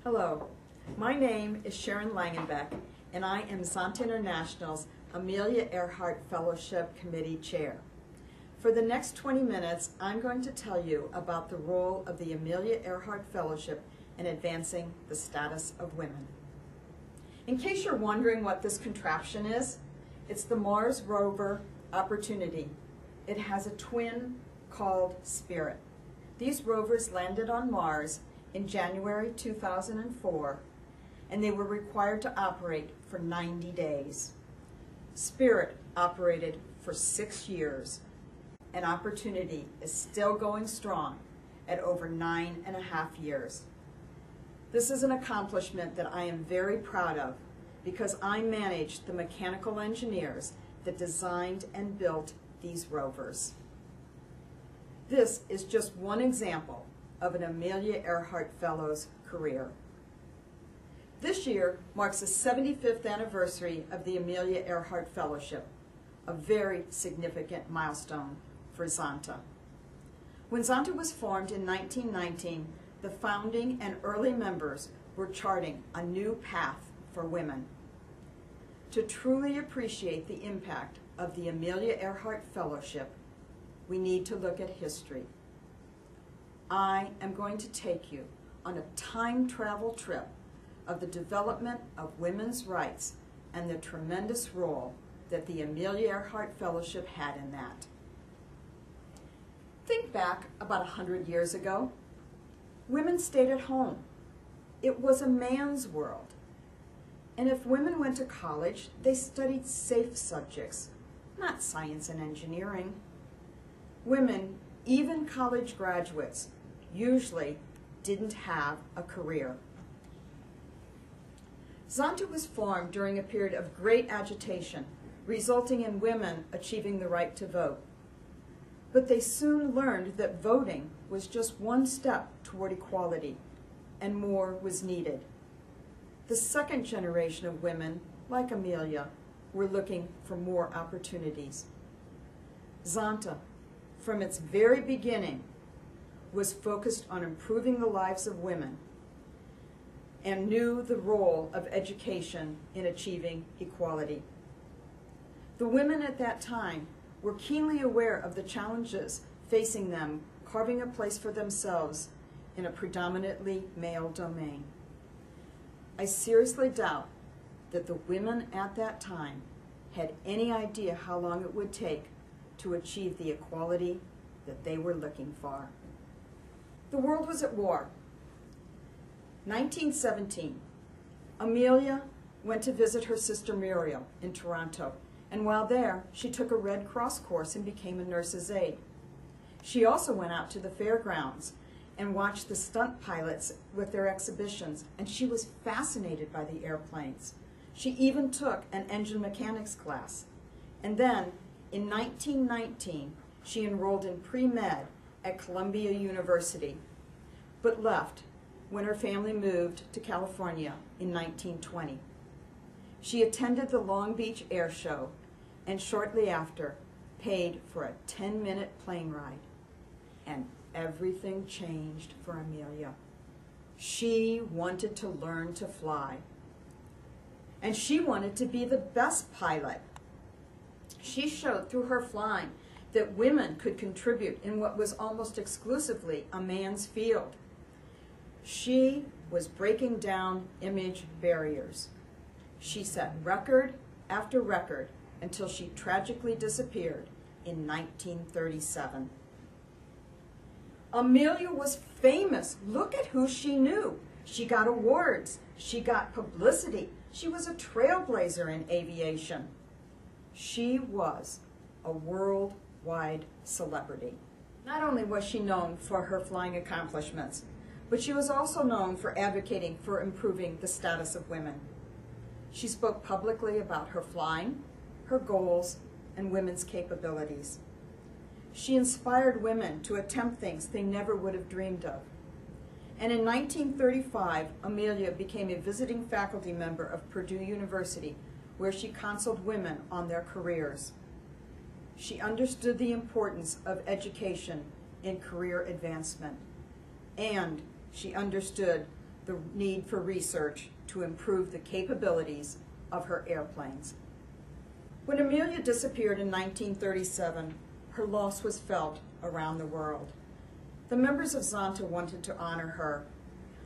Hello, my name is Sharon Langenbeck, and I am Zonta International's Amelia Earhart Fellowship Committee Chair. For the next 20 minutes, I'm going to tell you about the role of the Amelia Earhart Fellowship in advancing the status of women. In case you're wondering what this contraption is, it's the Mars rover Opportunity. It has a twin called Spirit. These rovers landed on Mars in January 2004, and they were required to operate for 90 days. Spirit operated for 6 years, and Opportunity is still going strong at over 9.5 years. This is an accomplishment that I am very proud of because I managed the mechanical engineers that designed and built these rovers. This is just one example of an Amelia Earhart Fellow's career. This year marks the 75th anniversary of the Amelia Earhart Fellowship, a very significant milestone for Zonta. When Zonta was formed in 1919, the founding and early members were charting a new path for women. To truly appreciate the impact of the Amelia Earhart Fellowship, we need to look at history. I am going to take you on a time travel trip of the development of women's rights and the tremendous role that the Amelia Earhart Fellowship had in that. Think back about 100 years ago. Women stayed at home. It was a man's world. And if women went to college, they studied safe subjects, not science and engineering. Women, even college graduates, usually didn't have a career. Zonta was formed during a period of great agitation, resulting in women achieving the right to vote. But they soon learned that voting was just one step toward equality, and more was needed. The second generation of women, like Amelia, were looking for more opportunities. Zonta, from its very beginning, was focused on improving the lives of women and knew the role of education in achieving equality. The women at that time were keenly aware of the challenges facing them, carving a place for themselves in a predominantly male domain. I seriously doubt that the women at that time had any idea how long it would take to achieve the equality that they were looking for. The world was at war. 1917, Amelia went to visit her sister Muriel in Toronto, and while there, she took a Red Cross course and became a nurse's aide. She also went out to the fairgrounds and watched the stunt pilots with their exhibitions, and she was fascinated by the airplanes. She even took an engine mechanics class. And then, in 1919, she enrolled in pre-med at Columbia University, but left when her family moved to California in 1920. She attended the Long Beach Air Show and shortly after paid for a 10-minute plane ride. And everything changed for Amelia. She wanted to learn to fly. And she wanted to be the best pilot. She showed through her flying that women could contribute in what was almost exclusively a man's field. She was breaking down image barriers. She set record after record until she tragically disappeared in 1937. Amelia was famous. Look at who she knew. She got awards. She got publicity. She was a trailblazer in aviation. She was a worldwide celebrity. Not only was she known for her flying accomplishments, but she was also known for advocating for improving the status of women. She spoke publicly about her flying, her goals, and women's capabilities. She inspired women to attempt things they never would have dreamed of. And in 1935, Amelia became a visiting faculty member of Purdue University, where she counseled women on their careers. She understood the importance of education in career advancement, and she understood the need for research to improve the capabilities of her airplanes. When Amelia disappeared in 1937, her loss was felt around the world. The members of Zonta wanted to honor her.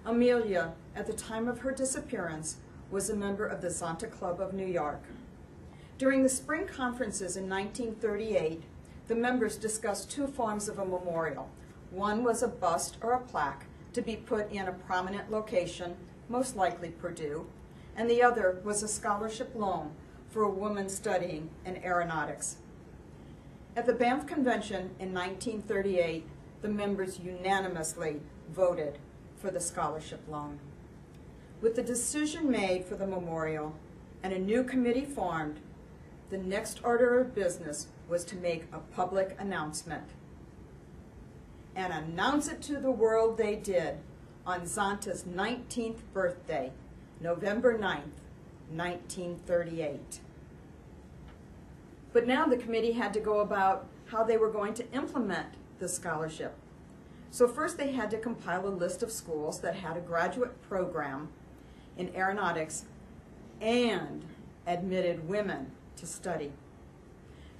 Amelia, at the time of her disappearance, was a member of the Zonta Club of New York. During the spring conferences in 1938, the members discussed two forms of a memorial. One was a bust or a plaque to be put in a prominent location, most likely Purdue, and the other was a scholarship loan for a woman studying in aeronautics. At the Banff Convention in 1938, the members unanimously voted for the scholarship loan. With the decision made for the memorial and a new committee formed, the next order of business was to make a public announcement. And announce it to the world they did on Zonta's 19th birthday, November 9th, 1938. But now the committee had to go about how they were going to implement the scholarship. So first they had to compile a list of schools that had a graduate program in aeronautics and admitted women to study.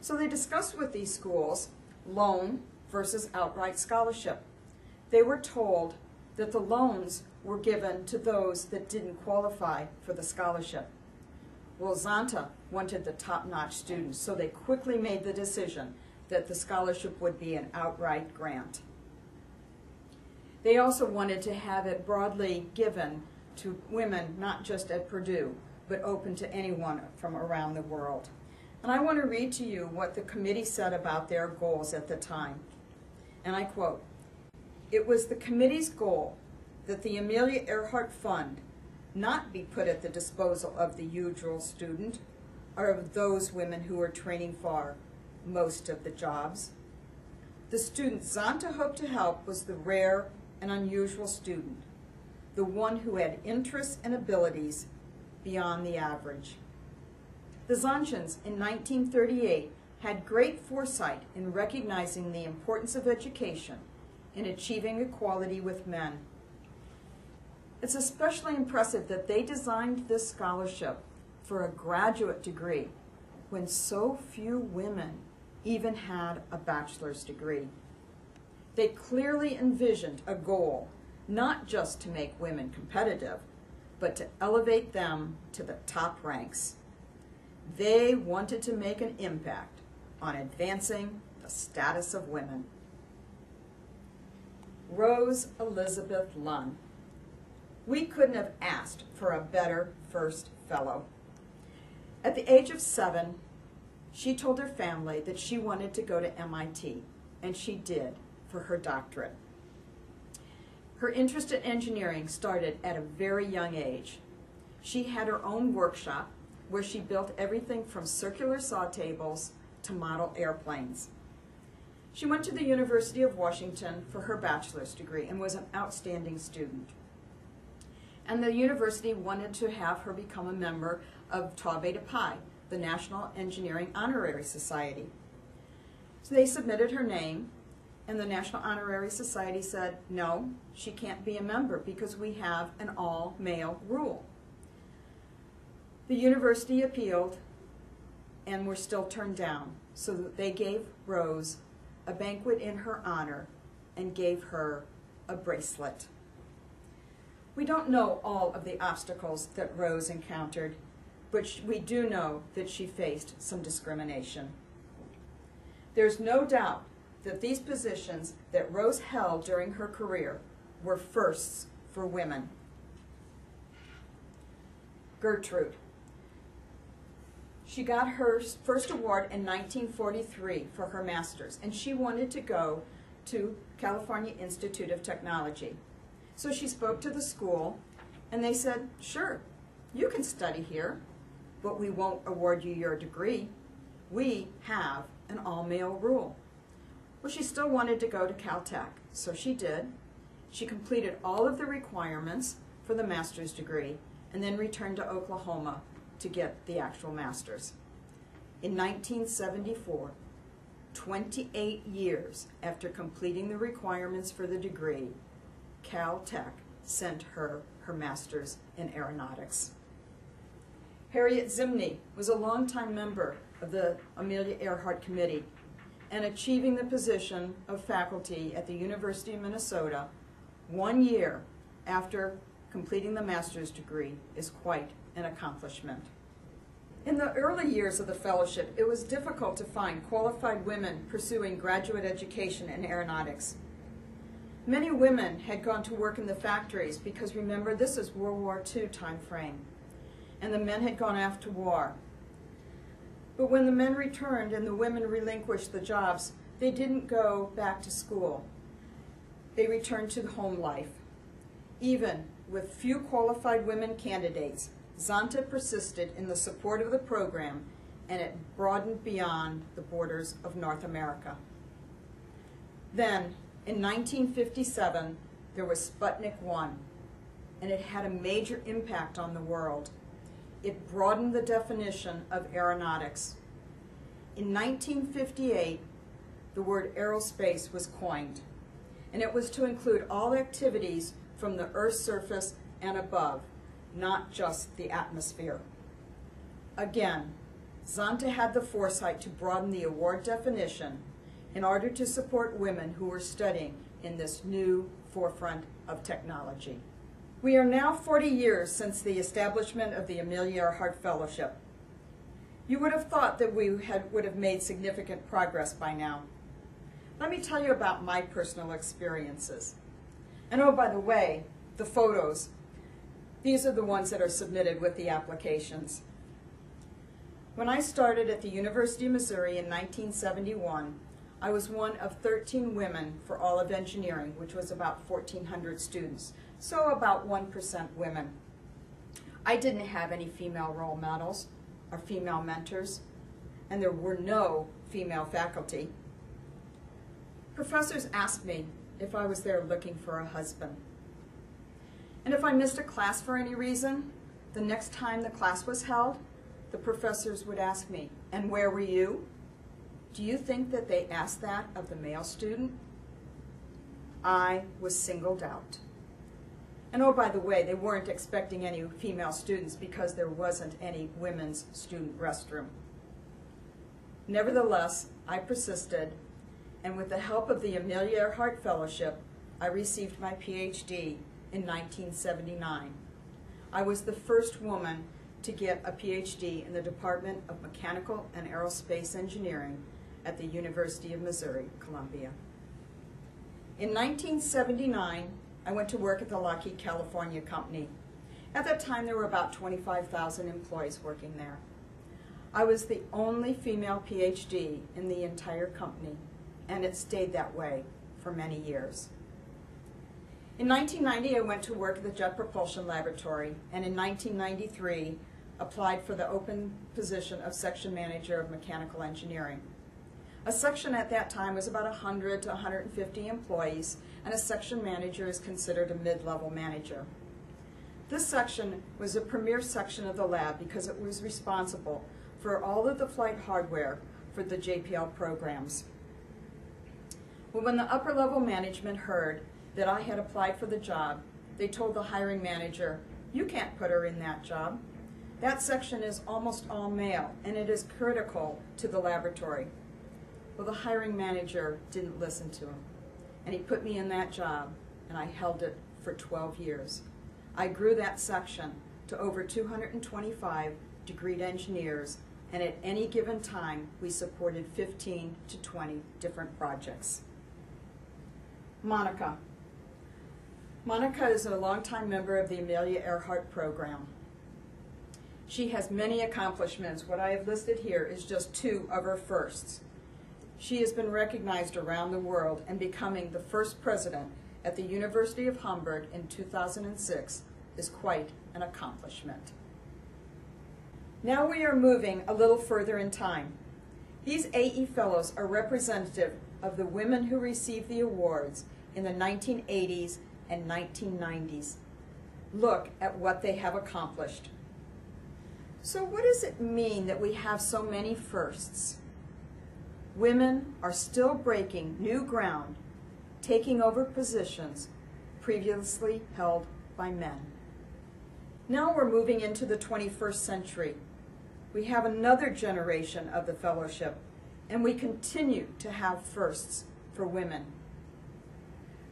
So they discussed with these schools loan versus outright scholarship. They were told that the loans were given to those that didn't qualify for the scholarship. Well, Zonta wanted the top-notch students, so they quickly made the decision that the scholarship would be an outright grant. They also wanted to have it broadly given to women, not just at Purdue, but open to anyone from around the world. And I want to read to you what the committee said about their goals at the time. And I quote, "It was the committee's goal that the Amelia Earhart Fund not be put at the disposal of the usual student or of those women who are training for most of the jobs. The student Zonta hoped to help was the rare and unusual student, the one who had interests and abilities beyond the average." The Zontans in 1938 had great foresight in recognizing the importance of education in achieving equality with men. It's especially impressive that they designed this scholarship for a graduate degree when so few women even had a bachelor's degree. They clearly envisioned a goal not just to make women competitive, but to elevate them to the top ranks. They wanted to make an impact on advancing the status of women. Rose Elizabeth Leung. We couldn't have asked for a better first fellow. At the age of 7, she told her family that she wanted to go to MIT, and she did for her doctorate. Her interest in engineering started at a very young age. She had her own workshop where she built everything from circular saw tables to model airplanes. She went to the University of Washington for her bachelor's degree and was an outstanding student. And the university wanted to have her become a member of Tau Beta Pi, the National Engineering Honorary Society. So they submitted her name, and the National Honorary Society said, no, she can't be a member because we have an all-male rule. The university appealed and were still turned down, so that they gave Rose a banquet in her honor and gave her a bracelet. We don't know all of the obstacles that Rose encountered, but we do know that she faced some discrimination. There's no doubt that these positions that Rose held during her career were firsts for women. Gertrude. She got her first award in 1943 for her master's, and she wanted to go to California Institute of Technology. So she spoke to the school, and they said, sure, you can study here, but we won't award you your degree. We have an all-male rule. Well, she still wanted to go to Caltech, so she did. She completed all of the requirements for the master's degree and then returned to Oklahoma to get the actual master's. In 1974, 28 years after completing the requirements for the degree, Caltech sent her her master's in aeronautics. Harriet Zimny was a longtime member of the Amelia Earhart Committee, and achieving the position of faculty at the University of Minnesota 1 year after completing the master's degree is quite an accomplishment. In the early years of the fellowship, it was difficult to find qualified women pursuing graduate education in aeronautics. Many women had gone to work in the factories because, remember, this is World War II time frame, and the men had gone off to war. But when the men returned and the women relinquished the jobs, they didn't go back to school. They returned to home life. Even with few qualified women candidates, Zonta persisted in the support of the program, and it broadened beyond the borders of North America. Then, in 1957, there was Sputnik 1, and it had a major impact on the world. It broadened the definition of aeronautics. In 1958, the word aerospace was coined, and it was to include all activities from the Earth's surface and above, not just the atmosphere. Again, Zonta had the foresight to broaden the award definition in order to support women who were studying in this new forefront of technology. We are now 40 years since the establishment of the Amelia Earhart Fellowship. You would have thought that we would have made significant progress by now. Let me tell you about my personal experiences. And oh, by the way, the photos. These are the ones that are submitted with the applications. When I started at the University of Missouri in 1971, I was one of 13 women for all of engineering, which was about 1,400 students, so about 1% women. I didn't have any female role models or female mentors, and there were no female faculty. Professors asked me if I was there looking for a husband. And if I missed a class for any reason, the next time the class was held, the professors would ask me, "And where were you?" Do you think that they asked that of the male student? I was singled out. And oh, by the way, they weren't expecting any female students because there wasn't any women's student restroom. Nevertheless, I persisted, and with the help of the Amelia Earhart Fellowship, I received my PhD in 1979. I was the first woman to get a PhD in the Department of Mechanical and Aerospace Engineering at the University of Missouri, Columbia. In 1979, I went to work at the Lockheed California company. At that time, there were about 25,000 employees working there. I was the only female PhD in the entire company, and it stayed that way for many years. In 1990, I went to work at the Jet Propulsion Laboratory, and in 1993, applied for the open position of Section Manager of Mechanical Engineering. A section at that time was about 100 to 150 employees, and a section manager is considered a mid-level manager. This section was a premier section of the lab because it was responsible for all of the flight hardware for the JPL programs. Well, when the upper-level management heard that I had applied for the job, they told the hiring manager, "You can't put her in that job. That section is almost all male, and it is critical to the laboratory." Well, the hiring manager didn't listen to him, and he put me in that job, and I held it for 12 years. I grew that section to over 225 degreed engineers, and at any given time, we supported 15 to 20 different projects. Monica. Monica is a longtime member of the Amelia Earhart program. She has many accomplishments. What I have listed here is just two of her firsts. She has been recognized around the world, and becoming the first president at the University of Hamburg in 2006 is quite an accomplishment. Now we are moving a little further in time. These AE Fellows are representative of the women who received the awards in the 1980s and 1990s. Look at what they have accomplished. So what does it mean that we have so many firsts? Women are still breaking new ground, taking over positions, previously held by men. Now we're moving into the 21st century. We have another generation of the fellowship, and we continue to have firsts for women.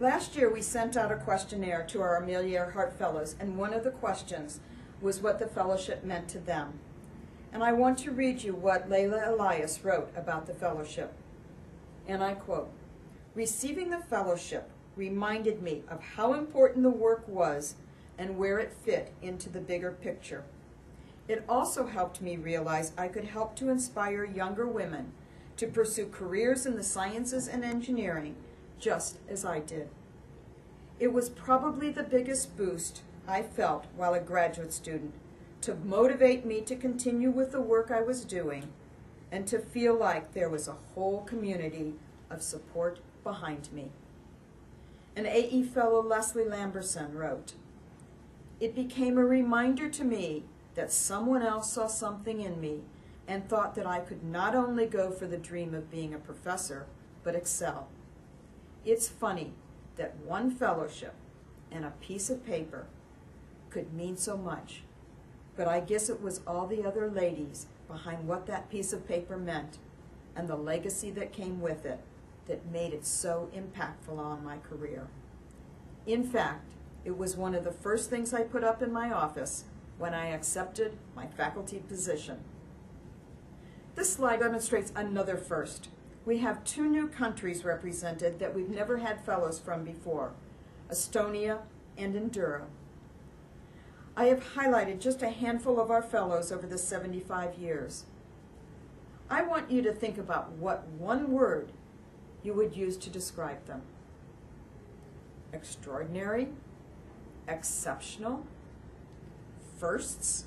Last year we sent out a questionnaire to our Amelia Earhart Fellows, and one of the questions was what the fellowship meant to them. And I want to read you what Layla Elias wrote about the fellowship. And I quote, "Receiving the fellowship reminded me of how important the work was and where it fit into the bigger picture. It also helped me realize I could help to inspire younger women to pursue careers in the sciences and engineering just as I did. It was probably the biggest boost I felt while a graduate student to motivate me to continue with the work I was doing and to feel like there was a whole community of support behind me." An AE fellow, Leslie Lamberson, wrote, "It became a reminder to me that someone else saw something in me and thought that I could not only go for the dream of being a professor, but excel. It's funny that one fellowship and a piece of paper could mean so much, but I guess it was all the other ladies behind what that piece of paper meant and the legacy that came with it that made it so impactful on my career. In fact, it was one of the first things I put up in my office when I accepted my faculty position." This slide demonstrates another first. We have 2 new countries represented that we've never had fellows from before, Estonia and Enduro. I have highlighted just a handful of our fellows over the 75 years. I want you to think about what one word you would use to describe them. Extraordinary, exceptional, firsts.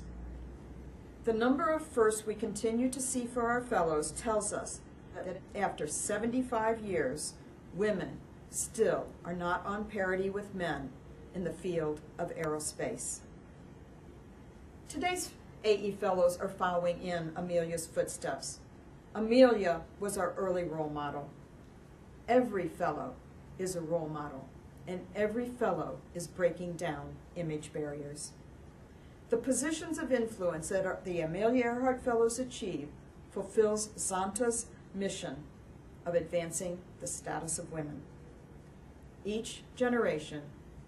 The number of firsts we continue to see for our fellows tells us that after 75 years, women still are not on parity with men in the field of aerospace. Today's AE Fellows are following in Amelia's footsteps. Amelia was our early role model. Every fellow is a role model, and every fellow is breaking down image barriers. The positions of influence that the Amelia Earhart Fellows achieve fulfills Zonta's mission of advancing the status of women. Each generation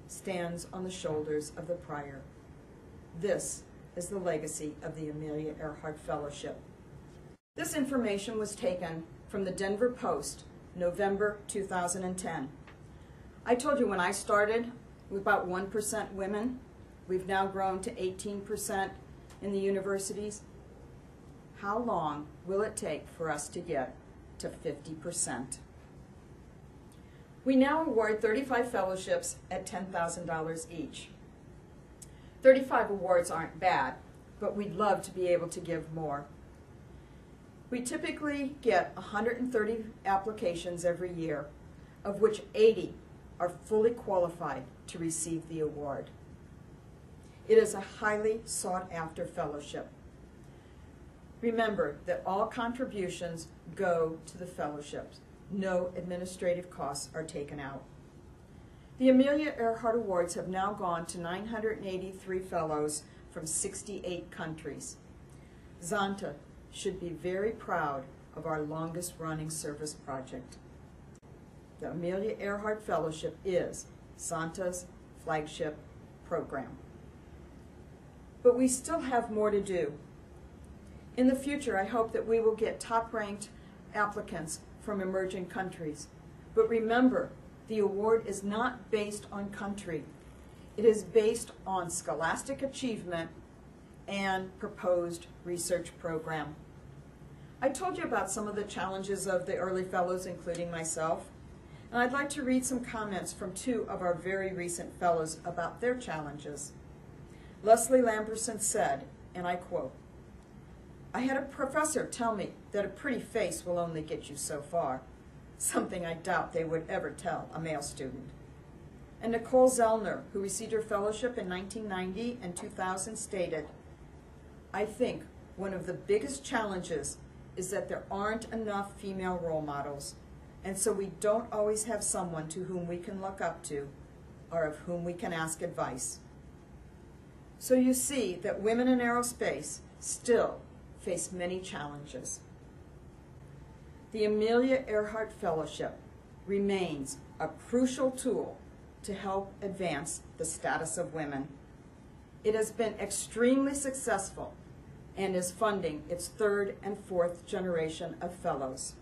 stands on the shoulders of the prior. This is the legacy of the Amelia Earhart Fellowship. This information was taken from the Denver Post, November 2010. I told you when I started with about 1% women. We've now grown to 18% in the universities. How long will it take for us to get to 50%? We now award 35 fellowships at $10,000 each. 35 awards aren't bad, but we'd love to be able to give more. We typically get 130 applications every year, of which 80 are fully qualified to receive the award. It is a highly sought-after fellowship. Remember that all contributions go to the fellowships. No administrative costs are taken out. The Amelia Earhart Awards have now gone to 983 fellows from 68 countries. Zonta should be very proud of our longest-running service project. The Amelia Earhart Fellowship is Zonta's flagship program. But we still have more to do. In the future, I hope that we will get top-ranked applicants from emerging countries. But remember, the award is not based on country. It is based on scholastic achievement and proposed research program. I told you about some of the challenges of the early fellows, including myself, and I'd like to read some comments from 2 of our very recent fellows about their challenges. Leslie Lamberson said, and I quote, "I had a professor tell me that a pretty face will only get you so far, something I doubt they would ever tell a male student." And Nicole Zellner, who received her fellowship in 1990 and 2000, stated, "I think one of the biggest challenges is that there aren't enough female role models, and so we don't always have someone to whom we can look up to. are of whom we can ask advice. So you see that women in aerospace still face many challenges. The Amelia Earhart Fellowship remains a crucial tool to help advance the status of women. It has been extremely successful and is funding its third and fourth generation of fellows.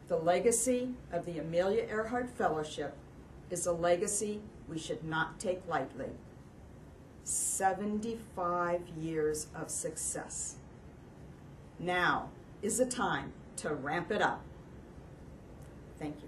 The legacy of the Amelia Earhart Fellowship is a legacy we should not take lightly. 75 years of success. Now is the time to ramp it up. Thank you.